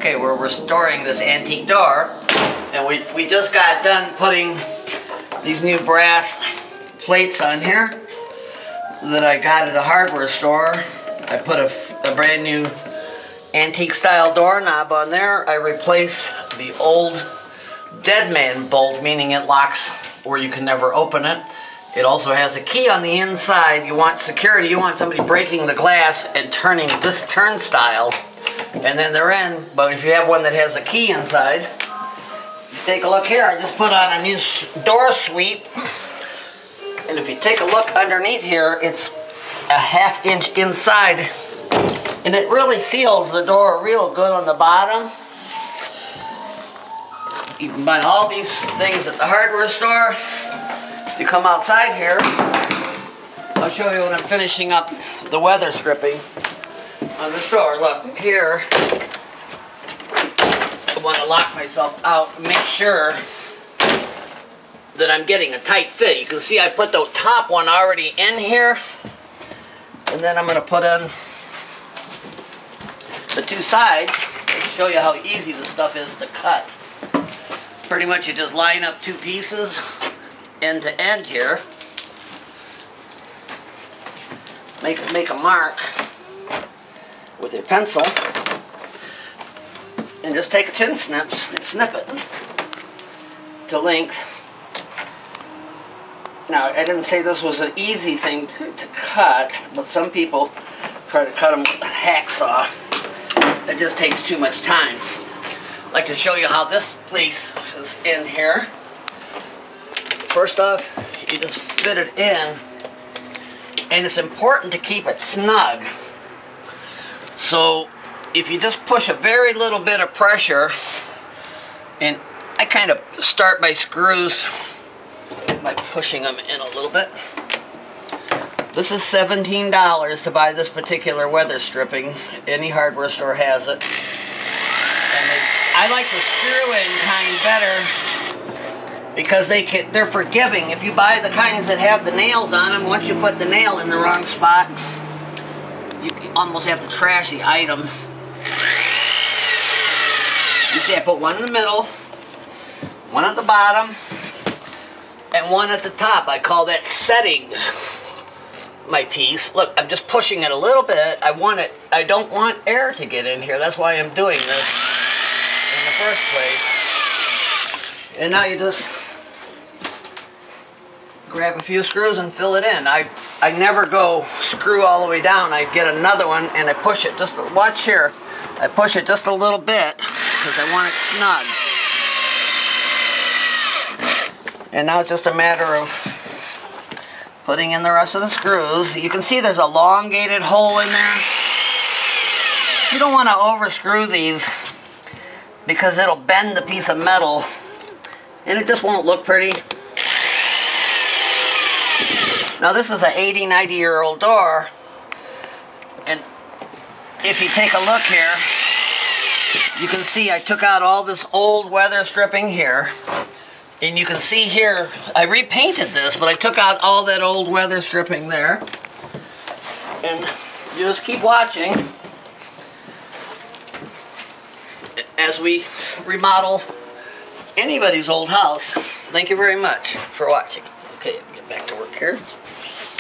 Okay, we're restoring this antique door, and we just got done putting these new brass plates on here that I got at a hardware store. I put a brand new antique style doorknob on there. I replaced the old dead man bolt, meaning it locks where you can never open it. It also has a key on the inside. You want security, you want somebody breaking the glass and turning this turnstile, and then they're in. But if you have one that has a key inside, take a look here. I just put on a new door sweep, and if you take a look underneath here, it's a ½ inch inside, and it really seals the door real good on the bottom. You can buy all these things at the hardware store. You come outside here, I'll show you when I'm finishing up the weather stripping on this door. Look, here, I want to lock myself out and make sure that I'm getting a tight fit. You can see I put the top one already in here, and then I'm going to put in the two sides to show you how easy this stuff is to cut. Pretty much you just line up two pieces end to end here. Make a mark with your pencil and just take a tin snips and snip it to length. Now, I didn't say this was an easy thing to cut, but some people try to cut them with a hacksaw. It just takes too much time. I'd like to show you how this piece is in here. First off, you just fit it in, and it's important to keep it snug. So if you just push a very little bit of pressure, and I kind of start my screws by pushing them in a little bit. This is $17 to buy this particular weather stripping. Any hardware store has it. And I like the screw-in kind better because they're forgiving. If you buy the kinds that have the nails on them, once you put the nail in the wrong spot, you almost have to trash the item. You see, I put one in the middle, one at the bottom, and one at the top. I call that setting my piece. Look, I'm just pushing it a little bit. I don't want air to get in here. That's why I'm doing this in the first place. And now you just grab a few screws and fill it in. I never go screw all the way down. I get another one and I push it. Just watch here. I push it just a little bit because I want it snug. And now it's just a matter of putting in the rest of the screws. You can see there's a elongated hole in there. You don't want to overscrew these because it'll bend the piece of metal and it just won't look pretty. Now this is an 80, 90-year-old door, and if you take a look here, you can see I took out all this old weather stripping here. And you can see here, I repainted this, but I took out all that old weather stripping there. And you just keep watching as we remodel anybody's old house. Thank you very much for watching. Okay, get back to work here.